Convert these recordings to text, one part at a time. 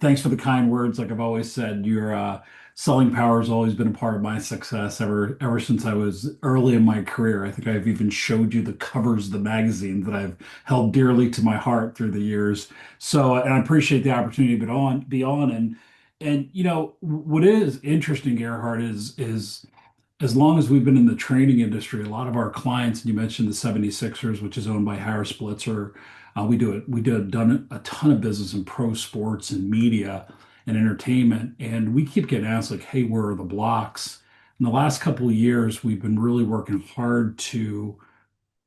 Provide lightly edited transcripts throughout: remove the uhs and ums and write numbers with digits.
Thanks for the kind words. Like I've always said, your selling power has always been a part of my success ever since I was early in my career. I think I've even showed you the covers of the magazine that I've held dearly to my heart through the years. So, and I appreciate the opportunity to be on and what is interesting, Gerhard, is as long as we've been in the training industry, a lot of our clients, and you mentioned the 76ers, which is owned by Harris Blitzer, done a ton of business in pro sports and media and entertainment. And we keep getting asked like, hey, where are the blocks? In the last couple of years, we've been really working hard to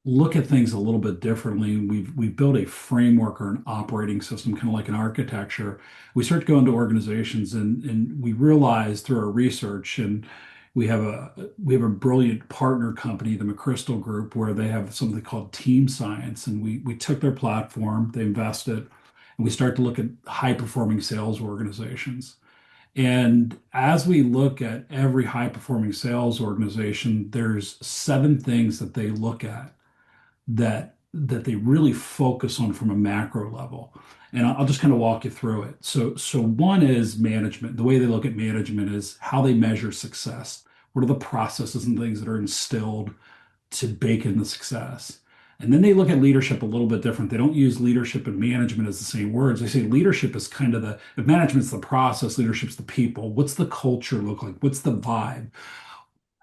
look at things a little bit differently. We've built a framework or an operating system, kind of like an architecture. We start to go into organizations and we realize through our research, and we have a brilliant partner company, the McChrystal Group, where they have something called team science. And we took their platform, they invested, and we start to look at high performing sales organizations. And as we look at every high performing sales organization, there's seven things that they look at that they really focus on from a macro level. And I'll just kind of walk you through it. So one is management. The way they look at management is how they measure success. What are the processes and things that are instilled to bake in the success? And then they look at leadership a little bit different. They don't use leadership and management as the same words. They say leadership is kind of if management's the process, leadership's the people. What's the culture look like? What's the vibe?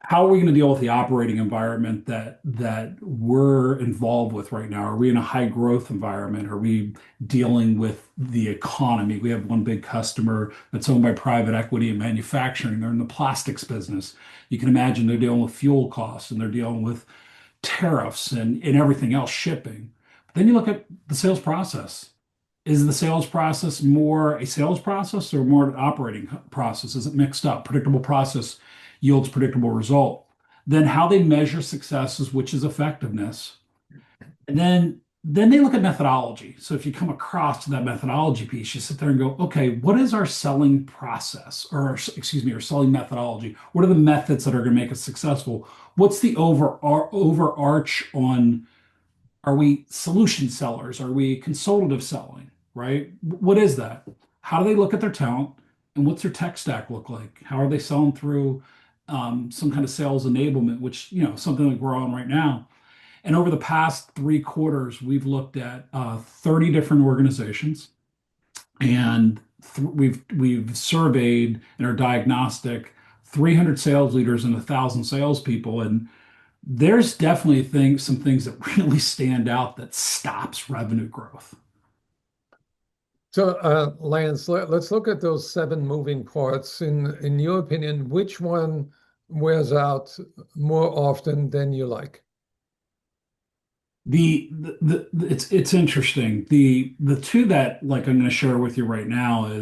How are we going to deal with the operating environment that we're involved with right now? Are we in a high growth environment? Are we dealing with the economy? We have one big customer that's owned by private equity and manufacturing. They're in the plastics business. You can imagine they're dealing with fuel costs and they're dealing with tariffs and everything else, shipping. But then you look at the sales process. Is the sales process more a sales process or more an operating process? Is it mixed up? Predictable process yields predictable result. Then how they measure successes, which is effectiveness. And then they look at methodology. So if you come across to that methodology piece, you sit there and go, okay, what is our selling process or excuse me, our selling methodology? What are the methods that are going to make us successful? What's the overarch on, are we solution sellers? Are we consultative selling? Right? What is that? How do they look at their talent? And what's their tech stack look like? How are they selling through some kind of sales enablement, which, something like we're on right now. And over the past 3 quarters, we've looked at 30 different organizations, and we've surveyed in our diagnostic 300 sales leaders and 1,000 salespeople, and there's definitely some things that really stand out that stops revenue growth. So, Lance, let's look at those seven moving parts. In your opinion, which one wears out more often than you like? It's interesting. The two that like I'm going to share with you right now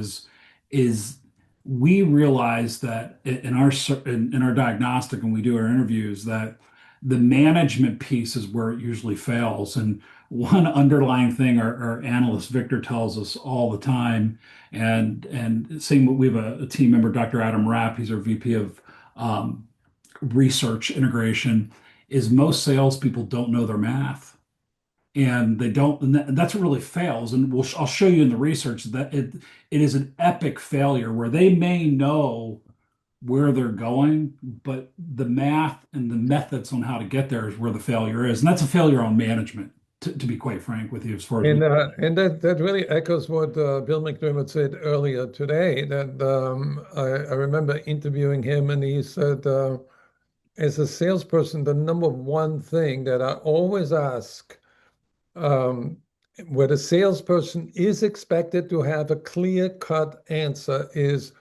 is we realize that in our diagnostic when we do our interviews that the management piece is where it usually fails. And one underlying thing our analyst Victor tells us all the time, and same we have a team member, Dr. Adam Rapp, he's our VP of research integration, is most salespeople don't know their math and they don't, and that's what really fails. And I'll show you in the research that it is an epic failure where they may know where they're going, but the math and the methods on how to get there is where the failure is, and that's a failure on management. To be quite frank with you, as far as And that really echoes what Bill McDermott said earlier today. That I remember interviewing him, and he said, as a salesperson, the number one thing that I always ask um, where the salesperson is expected to have a clear-cut answer is,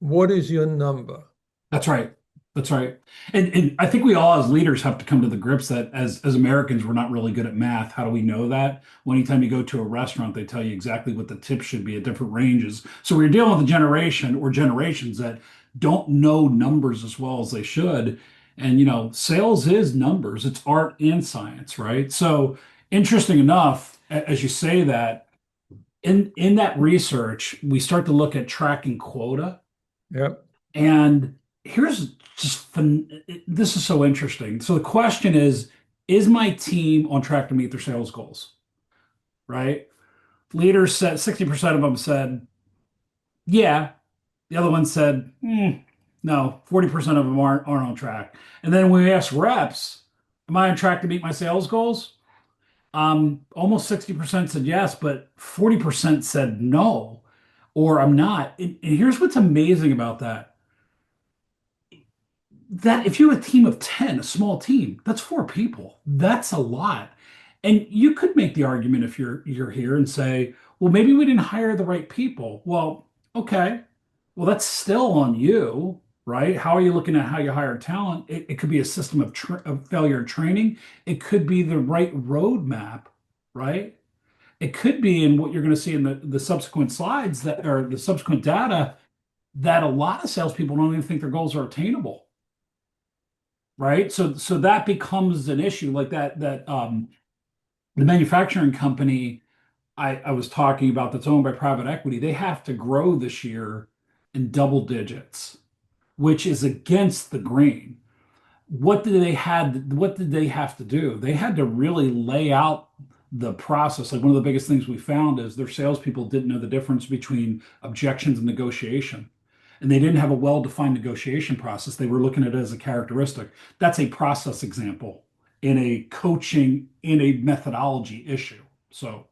what is your number? that's right. That's right. And I think we all as leaders have to come to the grips that as Americans, we're not really good at math. How do we know that? Well, anytime you go to a restaurant, they tell you exactly what the tip should be at different ranges. So we're dealing with a generation or generations that don't know numbers as well as they should. And sales is numbers. It's art and science, right? So interesting enough, as you say that, in that research, we start to look at tracking quota. Yep. And here's this is so interesting. So the question is my team on track to meet their sales goals? Right? Leaders said 60% of them said yeah. The other one said, no, 40% of them aren't on track. And then when we asked reps, am I on track to meet my sales goals? Almost 60% said yes, but 40% said no, or I'm not. And here's what's amazing about that. That if you have a team of 10, a small team, that's four people. That's a lot. And you could make the argument if you're here and say, well, maybe we didn't hire the right people. Well, okay. Well, that's still on you, right? How are you looking at how you hire talent? It could be a system of failure training. It could be the right roadmap, right? It could be in what you're going to see in the subsequent slides that or the subsequent data that a lot of salespeople don't even think their goals are attainable, right? So that becomes an issue like that the manufacturing company I was talking about that's owned by private equity, they have to grow this year in double digits, which is against the grain. What did they have to do? They had to really lay out the process. Like one of the biggest things we found is their salespeople didn't know the difference between objections and negotiation. And they didn't have a well-defined negotiation process. They were looking at it as a characteristic. That's a process example in a coaching, in a methodology issue. So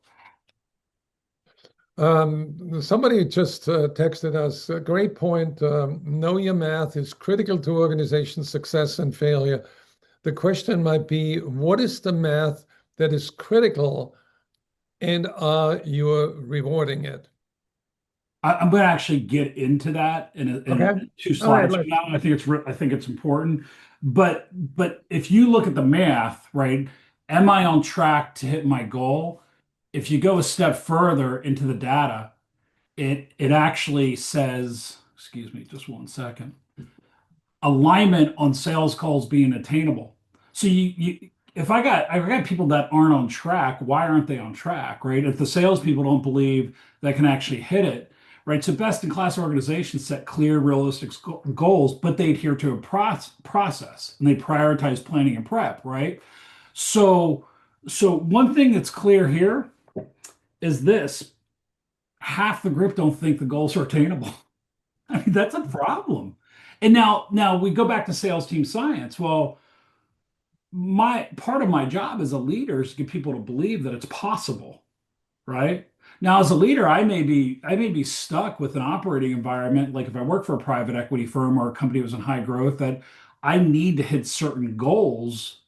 Somebody just texted us, a great point. Know your math is critical to organization success and failure. The question might be, what is the math that is critical and are you rewarding it? I'm going to actually get into that Okay. in two All right, slides from let's. now. I think it's important. But if you look at the math, right? Am I on track to hit my goal? If you go a step further into the data, it actually says, excuse me, just one second, alignment on sales calls being attainable. So you if I got people that aren't on track, why aren't they on track, right? If the salespeople don't believe they can actually hit it, right? So best in class organizations set clear, realistic goals, but they adhere to a process and they prioritize planning and prep, right? So so one thing that's clear here is this: half the group don't think the goals are attainable. I mean, that's a problem. And now we go back to sales team science. Well, my part of my job as a leader is to get people to believe that it's possible, right? Now, as a leader, I may be stuck with an operating environment, like if I work for a private equity firm or a company that was in high growth, that I need to hit certain goals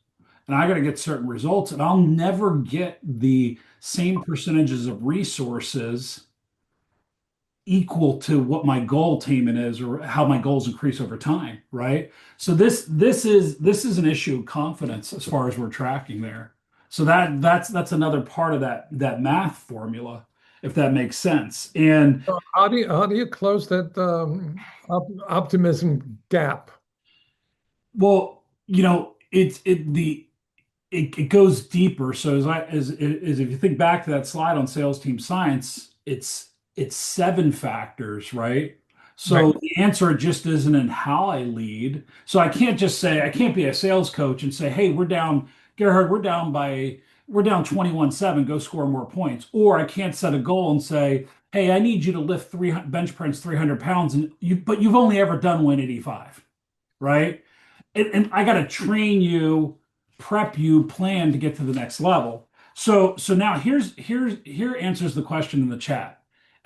and I got to get certain results, and I'll never get the same percentages of resources equal to what my goal attainment is or how my goals increase over time, right? So this is an issue of confidence as far as we're tracking there. So that's another part of that math formula, if that makes sense. And So how do you close that optimism gap? well, you know, it goes deeper. So as if you think back to that slide on sales team science, it's seven factors, right? So Right. the answer just isn't in how I lead. So I can't just say I can't be a sales coach and say, hey, we're down, Gerhard, we're down 21-7, go score more points. Or I can't set a goal and say, hey, I need you to lift 300 bench press 300 pounds and but you've only ever done 185, right? And I got to train you, prep you, plan to get to the next level. So now here answers the question in the chat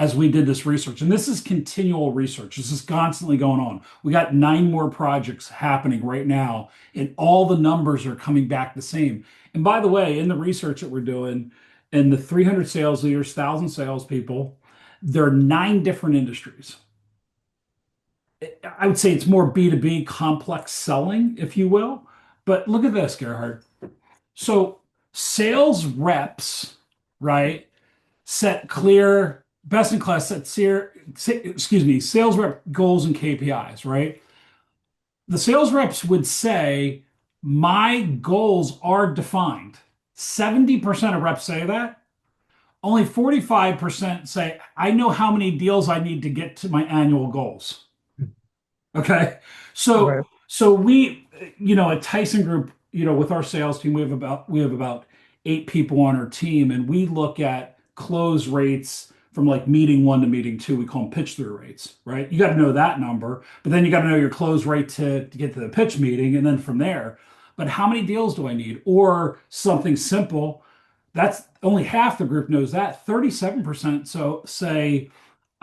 as we did this research. And this is continual research. This is constantly going on. We got 9 more projects happening right now, and all the numbers are coming back the same. And by the way, in the research that we're doing, and the 300 sales leaders, 1,000 salespeople, there are 9 different industries. I would say it's more B2B complex selling, if you will. But look at this, Gerhard. So sales reps, right, set clear, best in class, excuse me, sales rep goals and KPIs, right? The sales reps would say, my goals are defined. 70% of reps say that. Only 45% say, I know how many deals I need to get to my annual goals. Okay. Right. So we, you know, at Tyson Group, you know, with our sales team, we have about 8 people on our team, and we look at close rates from like meeting one to meeting two. We call them pitch through rates, right? You got to know that number, but then you got to know your close rate to get to the pitch meeting, and then from there. But how many deals do I need? Or something simple. That's only half the group knows that. 37% so say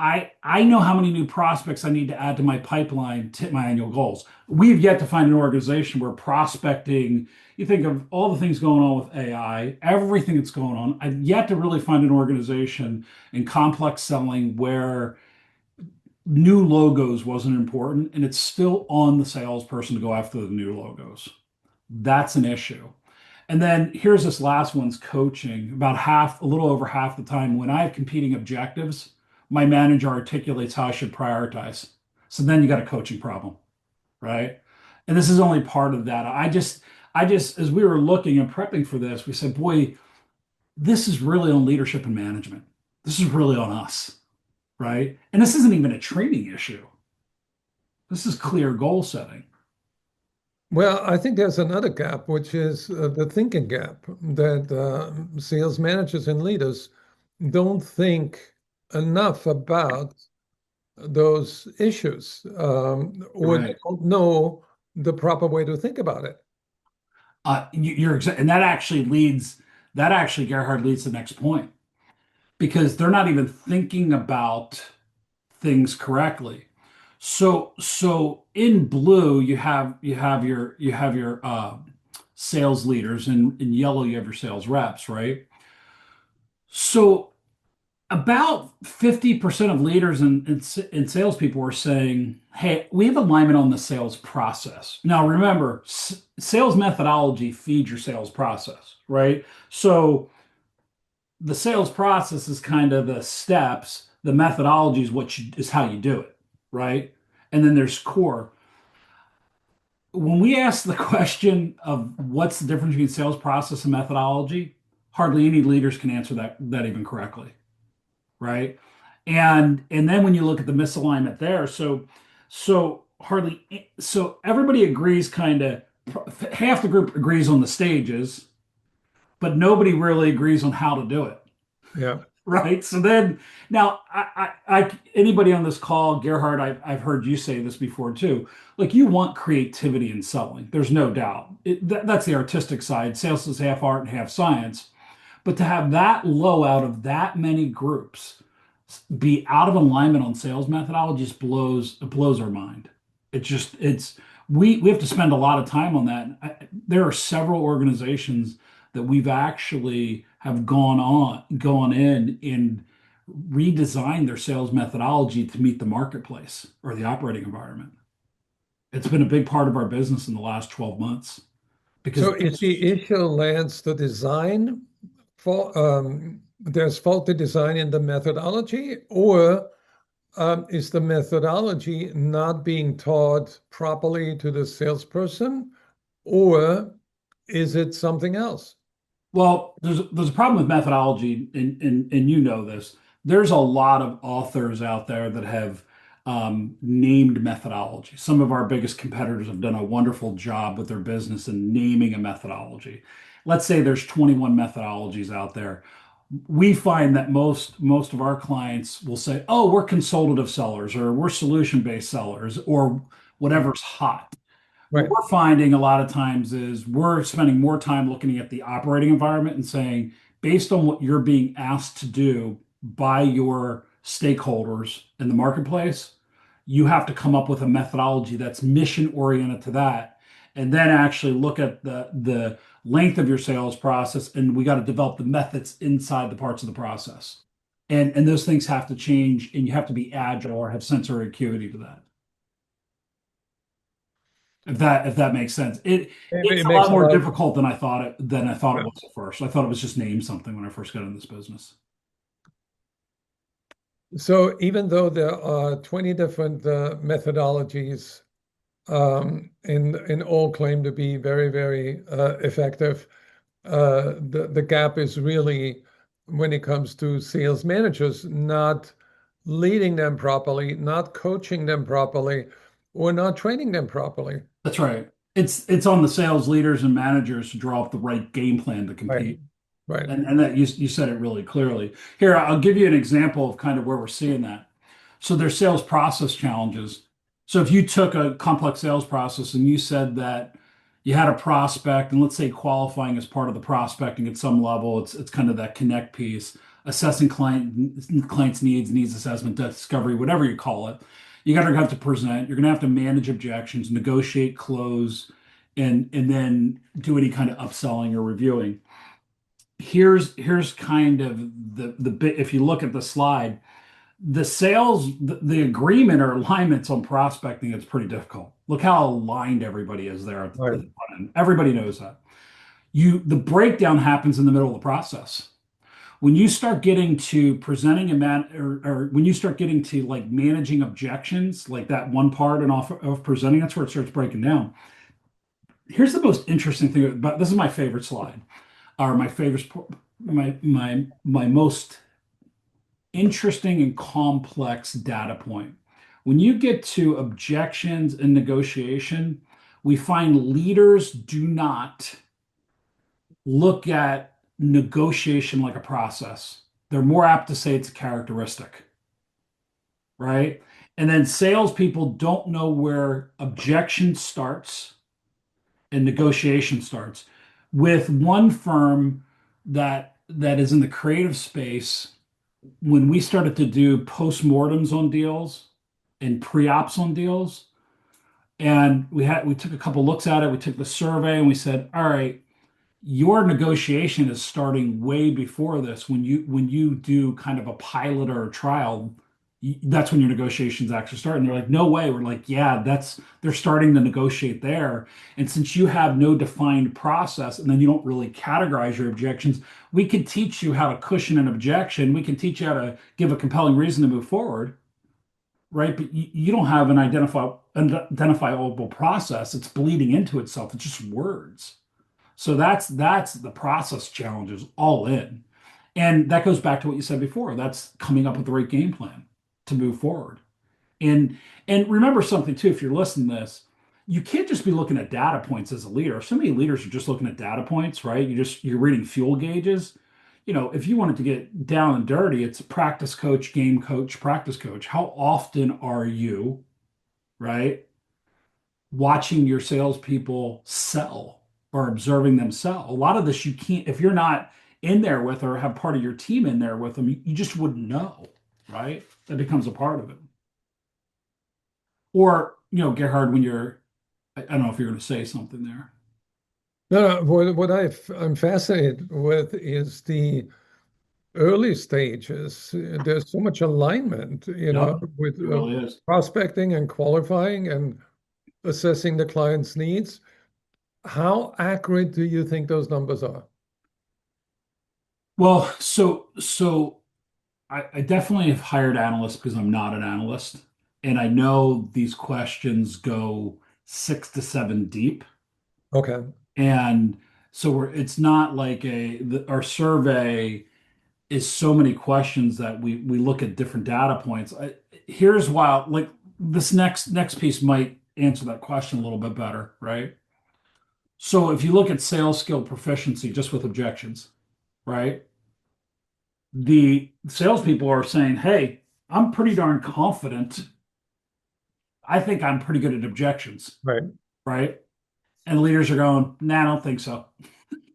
I know how many new prospects I need to add to my pipeline to hit my annual goals. We've yet to find an organization where prospecting, you think of all the things going on with AI, everything that's going on. I've yet to really find an organization in complex selling where new logos wasn't important and it's still on the salesperson to go after the new logos. That's an issue. And then here's this last one's coaching. About half, a little over half the time when I have competing objectives, my manager articulates how I should prioritize. So then you got a coaching problem, right? And this is only part of that. As we were looking and prepping for this, we said, boy, this is really on leadership and management. This is really on us, right? And this isn't even a training issue. This is clear goal setting. Well, I think there's another gap, which is the thinking gap that sales managers and leaders don't think enough about those issues or Right. don't know the proper way to think about it. And that actually, Gerhard, leads to the next point because they're not even thinking about things correctly. So in blue, you have your sales leaders, and in yellow, you have your sales reps, right? So about 50% of leaders and salespeople are saying, hey, we have alignment on the sales process. Now, remember, sales methodology feeds your sales process, right? So the sales process is kind of the steps, the methodology is is how you do it, right? And then there's core. When we ask the question of what's the difference between sales process and methodology, hardly any leaders can answer that even correctly, right? And then when you look at the misalignment there, so everybody agrees kind of half the group agrees on the stages, but nobody really agrees on how to do it. Yeah. Right. So then now anybody on this call, Gerhard, I've heard you say this before too. Like you want creativity in selling. There's no doubt. That's the artistic side. Sales is half art and half science. But to have that low out of that many groups be out of alignment on sales methodology just blows our mind. It's we have to spend a lot of time on that. There are several organizations that we've actually have gone in and redesigned their sales methodology to meet the marketplace or the operating environment. It's been a big part of our business in the last 12 months because So is the issue, Lance, the design for there's faulty design in the methodology, or is the methodology not being taught properly to the salesperson, or is it something else? well, there's a problem with methodology, and you know this. There's a lot of authors out there that have named methodology. Some of our biggest competitors have done a wonderful job with their business in naming a methodology. Let's say there's 21 methodologies out there. We find that most of our clients will say, "Oh, we're consultative sellers, or we're solution-based sellers, or whatever's hot." What Right. we're finding a lot of times is we're spending more time looking at the operating environment and saying, based on what you're being asked to do by your stakeholders in the marketplace, you have to come up with a methodology that's mission oriented to that. And then actually look at the length of your sales process. And we got to develop the methods inside the parts of the process. And those things have to change, and you have to be agile or have sensory acuity to that. If that makes sense. It's It a lot makes a more lot of difficult than I thought it sense. was at first. I thought it was just name something when I first got in this business. So even though there are 20 different methodologies and all claim to be very, very effective, the gap is really when it comes to sales managers not leading them properly, not coaching them properly, or not training them properly. That's right. It's on the sales leaders and managers to draw up the right game plan to Right. compete. Right. And that you said it really clearly. Here, I'll give you an example of kind of where we're seeing that. So there's sales process challenges. So if you took a complex sales process and you said that you had a prospect, and let's say qualifying is part of the prospecting at some level, it's kind of that connect piece, assessing clients' needs assessment, discovery, whatever you call it. You got to have to present. You're going to have to manage objections, negotiate, close, and then do any kind of upselling or reviewing. Here's kind of the bit. If you look at the slide, the sales, the agreement or alignments on prospecting, it's pretty difficult. Look how aligned everybody is there at the Right. front end. Everybody knows that. The breakdown happens in the middle of the process. When you start getting to presenting or when you start getting to like managing objections, like that one part and off of presenting, that's where it starts breaking down. Here's the most interesting thing about this is my favorite slide, or my favorite, my most interesting and complex data point. When you get to objections and negotiation, we find leaders do not look at negotiation like a process. They're more apt to say it's a characteristic, right? And then salespeople don't know where objection starts and negotiation starts. With one firm that is in the creative space, when we started to do postmortems on deals and pre-ops on deals, and we took a couple looks at it, we took the survey and we said, all right, your negotiation is starting way before this. When you do kind of a pilot or a trial, that's when your negotiations actually start. And they're like, no way. We're like, yeah, that's they're starting to negotiate there. And since you have no defined process and then you don't really categorize your objections, we could teach you how to cushion an objection. We can teach you how to give a compelling reason to move forward, right? But you don't have an identifiable process. It's bleeding into itself. It's just words. So that's the process challenges all in. And that goes back to what you said before. That's coming up with the right game plan to move forward. And and remember something too, if you're listening to this, you can't just be looking at data points as a leader. So many leaders are just looking at data points, right? You're reading fuel gauges. If you wanted to get down and dirty, it's practice coach, game coach, practice coach. How often are you, right, watching your salespeople sell or observing them sell? A lot of this you can't, if you're not in there with or have part of your team in there with them, you just wouldn't know, right? That becomes a part of it. Or, Gerhard, when I don't know if you're going to say something there. No, no, I'm fascinated with is the early stages. There's so much alignment, Yep, with it really is. prospecting and qualifying and assessing the client's needs. How accurate do you think those numbers are? Well, so I definitely have hired analysts because I'm not an analyst. And I know these questions go 6 to 7 deep. Okay, And so it's not like our survey is so many questions that we look at different data points. Here's why, like this next piece might answer that question a little bit better, right? So if you look at sales skill proficiency just with objections, right? The salespeople are saying, "Hey, I'm pretty darn confident. I think I'm pretty good at objections," right. right? And leaders are going, "Nah, I don't think so."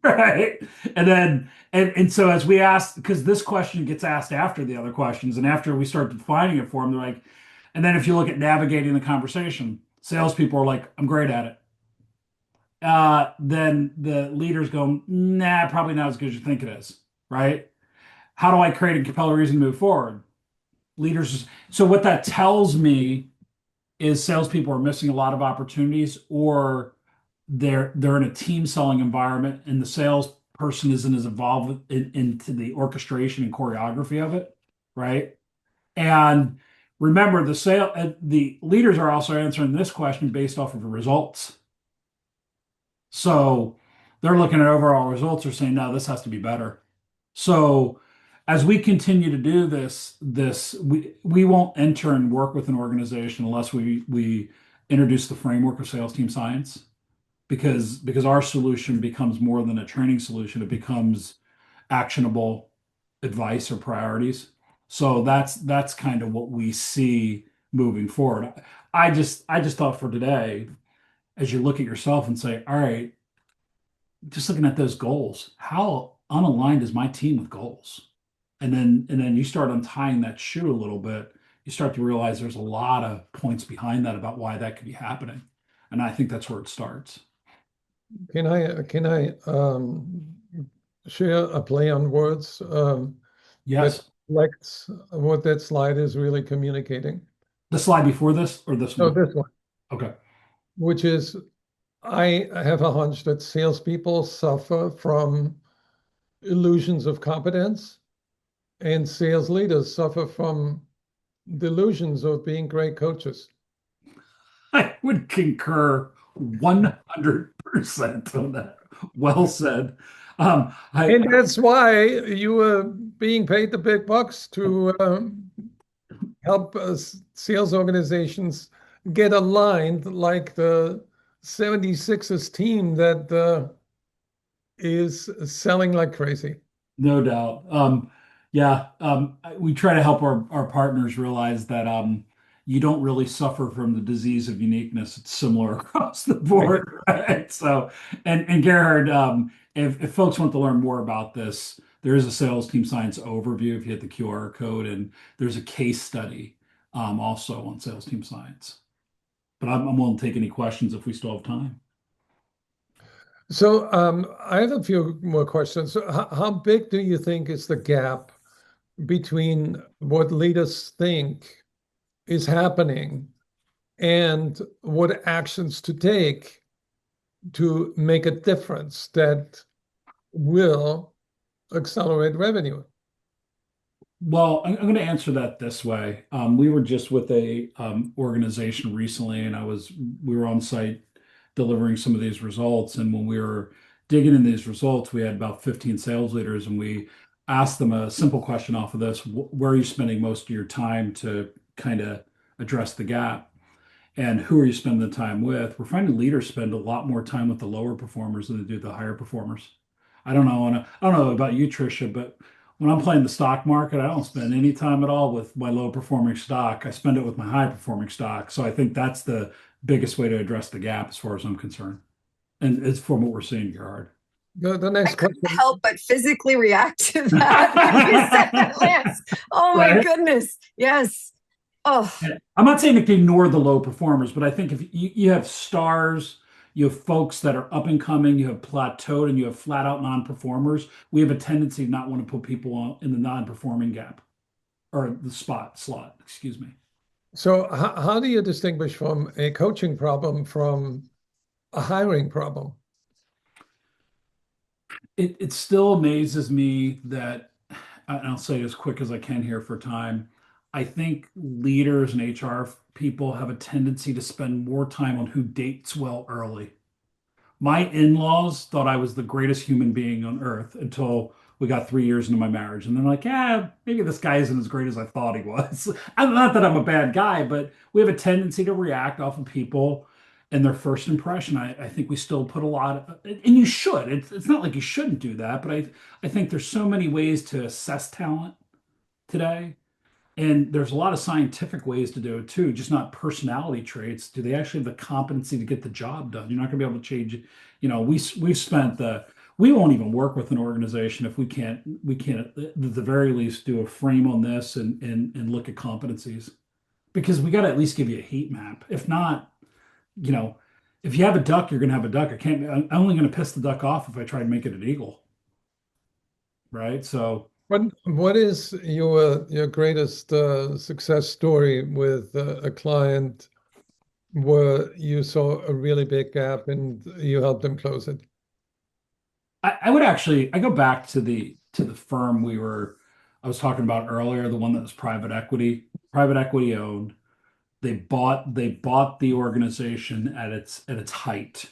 Right. And so as we ask, because this question gets asked after the other questions, and after we start defining it for them, they're like, and then if you look at navigating the conversation, salespeople are like, I'm great at it. Then the leaders go, nah, probably not as good as you think it is. Right. How do I create a compelling reason to move forward? Leaders. So what that tells me is salespeople are missing a lot of opportunities, or they're in a team selling environment and the salesperson isn't as involved into the orchestration and choreography of it, right? And remember, the leaders are also answering this question based off of the results. So they're looking at overall results. They're saying, no, this has to be better. So as we continue to do this we won't enter and work with an organization unless we introduce the framework of sales team science, because our solution becomes more than a training solution. It becomes actionable advice or priorities. So that's kind of what we see moving forward. I just thought for today, as you look at yourself and say, all right, just looking at those goals, how unaligned is my team with goals? And then you start untying that shoe a little bit, you start to realize there's a lot of points behind that about why that could be happening. And I think that's where it starts. Can I share a play on words that Yes. reflects what that slide is really communicating? The slide before this or this No, one? this one, Okay. which is I have a hunch that salespeople suffer from illusions of competence, and sales leaders suffer from delusions of being great coaches. I would concur 100% on that. Well said. I And that's why you were being paid the big bucks to help sales organizations get aligned like the 76ers team that is selling like crazy. No doubt. Yeah, we try to help our partners realize that you don't really suffer from the disease of uniqueness. It's similar across the Right. board, right? So, and Gerhard, if folks want to learn more about this, there is a sales team science overview if you hit the QR code, and there's a case study also on sales team science. But I'm willing to take any questions if we still have time. So I have a few more questions. So how big do you think is the gap between what leaders think is happening and what actions to take to make a difference that will accelerate revenue? Well, I'm going to answer that this way. We were just with a organization recently, and we were on site delivering some of these results. And when we were digging in these results, we had about 15 sales leaders, and we asked them a simple question off of this: Where are you spending most of your time to kind of address the gap? And who are you spending the time with? We're finding leaders spend a lot more time with the lower performers than they do the higher performers. I don't know about you, Tricia, but when I'm playing the stock market, I don't spend any time at all with my low performing stock. I spend it with my high performing stock. So I think that's the biggest way to address the gap as far as I'm concerned. And it's from what we're seeing, Gerhard. The I next couldn't question. help but physically react to that when you said that, Lance. Oh my Right? goodness. Yes. Oh, I'm not saying to ignore the low performers, but I think if you have stars, you have folks that are up and coming, you have plateaued, and you have flat out non-performers, we have a tendency to not want to put people in the non-performing gap or the spot slot, excuse me. So how do you distinguish from a coaching problem from a hiring problem? It still amazes me that, and I'll say it as quick as I can here for time. I think leaders and HR people have a tendency to spend more time on who dates well early. My in-laws thought I was the greatest human being on earth until we got 3 years into my marriage. And they're like, yeah, maybe this guy isn't as great as I thought he was. Not that I'm a bad guy, but we have a tendency to react off of people and their first impression. I think we still put a lot of, and you should. It's not like you shouldn't do that, but I think there's so many ways to assess talent today. And there's a lot of scientific ways to do it too, just not personality traits. Do they actually have the competency to get the job done? You're not going to be able to change. We've spent we won't even work with an organization if we can't at the very least do a frame on this and look at competencies because we got to at least give you a heat map. If not, you know, if you have a duck, you're going to have a duck. I'm only going to piss the duck off if I try to make it an eagle, right? So What is your greatest success story with a client where you saw a really big gap and you helped them close it? I would actually I go back to the firm I was talking about earlier, the one that was private equity owned. They bought the organization at its height.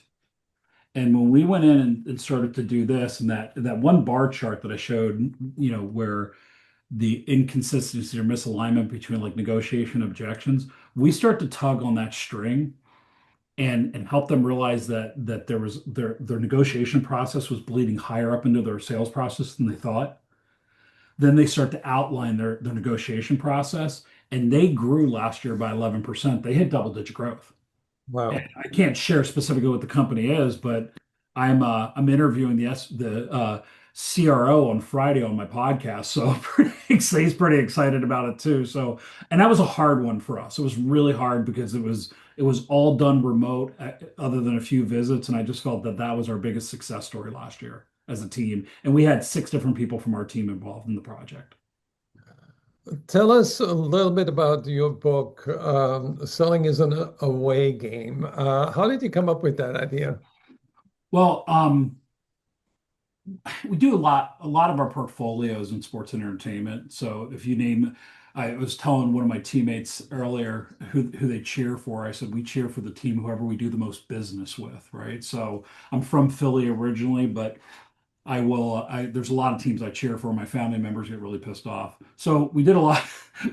And when we went in and started to do this and that one bar chart that I showed, where the inconsistency or misalignment between like negotiation objections, we start to tug on that string and help them realize that there was their negotiation process was bleeding higher up into their sales process than they thought. Then they start to outline their negotiation process, and they grew last year by 11%. They hit double-digit growth. And Wow. I can't share specifically what the company is, but I'm interviewing the CRO on Friday on my podcast, so he's pretty excited about it too. So, and that was a hard one for us. It was really hard because it was all done remote, other than a few visits, and I just felt that that was our biggest success story last year as a team, and we had 6 different people from our team involved in the project. Tell us a little bit about your book, Selling is an Away Game. How did you come up with that idea? Well, we do a lot of our portfolios in sports and entertainment. So if you name, I was telling one of my teammates earlier who they cheer for. I said we cheer for the team whoever we do the most business with, right? So I'm from Philly originally, but there's a lot of teams I cheer for. My family members get really pissed off. So we did a lot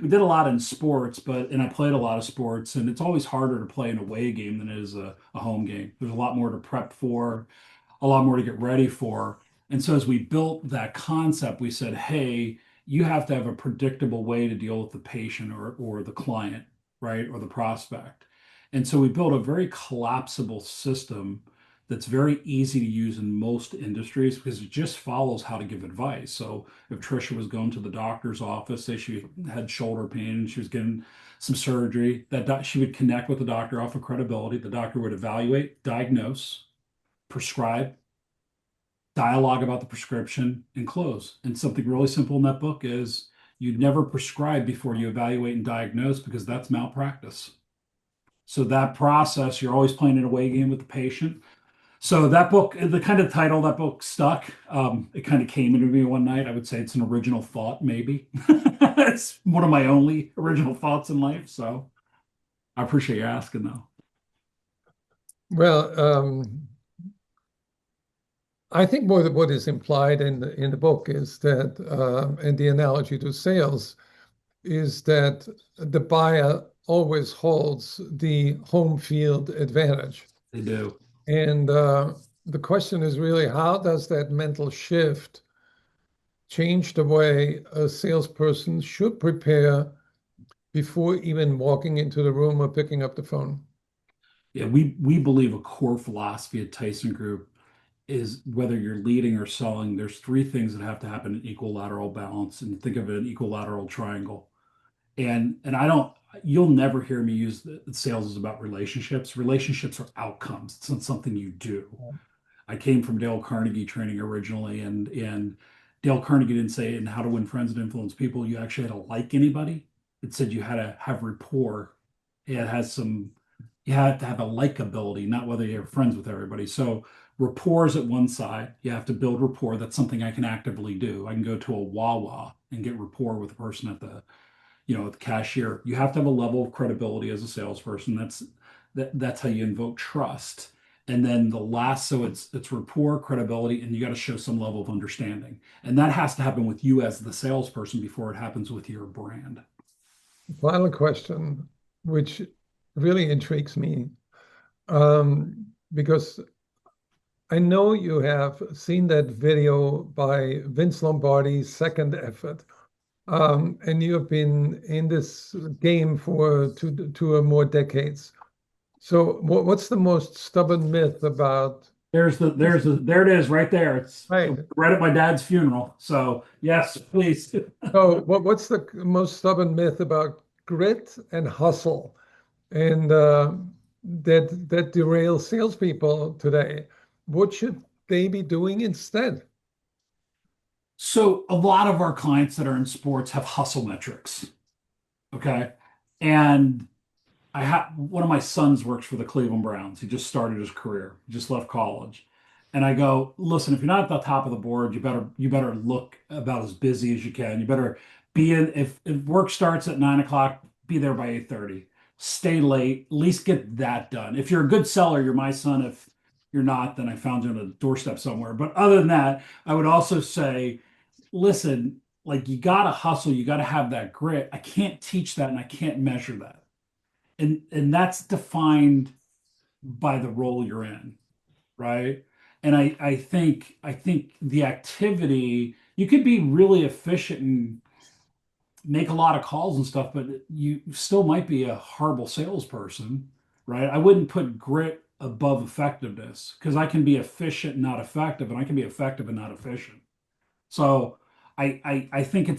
we did a lot in sports, and I played a lot of sports, and it's always harder to play an away game than it is a home game. There's a lot more to prep for, a lot more to get ready for. And so as we built that concept, we said, hey, you have to have a predictable way to deal with the patient or the client, right? Or the prospect. And so we built a very collapsible system that's very easy to use in most industries because it just follows how to give advice. So if Trisha was going to the doctor's office, say she had shoulder pain and she was getting some surgery, she would connect with the doctor off of credibility. The doctor would evaluate, diagnose, prescribe, dialogue about the prescription, and close. And something really simple in that book is you never prescribe before you evaluate and diagnose because that's malpractice. So that process, you're always playing an away game with the patient. So that book, the kind of title that book stuck. It kind of came into me one night. I would say it's an original thought, maybe. It's one of my only original thoughts in life. So I appreciate you asking, though. Well, I think what is implied in the book is that, and the analogy to sales is that the buyer always holds the home field advantage. They do. And the question is really, how does that mental shift change the way a salesperson should prepare before even walking into the room or picking up the phone? Yeah, we believe a core philosophy at Tyson Group is whether you're leading or selling, there's 3 things that have to happen in equilateral balance, and think of it an equilateral triangle. And I don't, you'll never hear me use sales is about relationships. Relationships are outcomes. It's not something you do. I came from Dale Carnegie training originally, and Dale Carnegie didn't say in How to Win Friends and Influence People, you actually had to like anybody. It said you had to have rapport. It has some, you had to have a likability, not whether you're friends with everybody. So rapport is at one side. You have to build rapport. That's something I can actively do. I can go to a Wawa and get rapport with the person at the cashier. You have to have a level of credibility as a salesperson. That's how you invoke trust. And then the last, so it's rapport, credibility, and you got to show some level of understanding. And that has to happen with you as the salesperson before it happens with your brand. Final question, which really intrigues me, because I know you have seen that video by Vince Lombardi's Second Effort, and you have been in this game for 2 or more decades. So, what's the most stubborn myth about? There it is right there. It's Right. right at my dad's funeral. So yes, please. So, what's the most stubborn myth about grit and hustle, and that derails salespeople today? What should they be doing instead? So a lot of our clients that are in sports have hustle metrics. Okay. And I have one of my sons works for the Cleveland Browns. He just started his career, he just left college. And I go, listen, if you're not at the top of the board, you better look about as busy as you can. You better be in if work starts at 9 o'clock, be there by 8:30. Stay late, at least get that done. If you're a good seller, you're my son. If you're not, then I found you on a doorstep somewhere. But other than that, I would also say, listen, like you gotta hustle, you gotta have that grit. I can't teach that and I can't measure that, and that's defined by the role you're in, right? And I think the activity, you could be really efficient and make a lot of calls and stuff, but you still might be a horrible salesperson, right? I wouldn't put grit above effectiveness because I can be efficient and not effective, and I can be effective and not efficient. So I think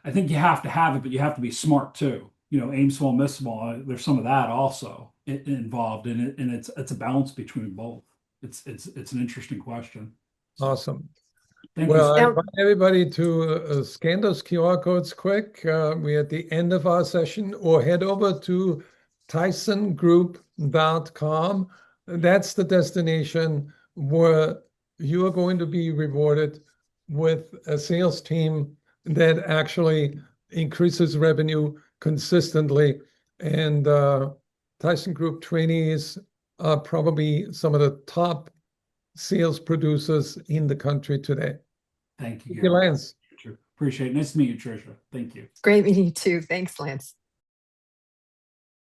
I think you have to have it, but you have to be smart too. You know, aim small, miss small. There's some of that also involved in it, and it's a balance between both. It's an interesting question. So Awesome. thank you. Well, I Now, invite everybody to scan those QR codes quick. We're at the end of our session, or head over to tysongroup.com. That's the destination where you are going to be rewarded with a sales team that actually increases revenue consistently. And Tyson Group trainees are probably some of the top sales producers in the country today. Thank you, Thank you, Gary. Lance. Appreciate it. Nice to meet you, Tricia. Thank you. great meeting you too. Thanks, Lance.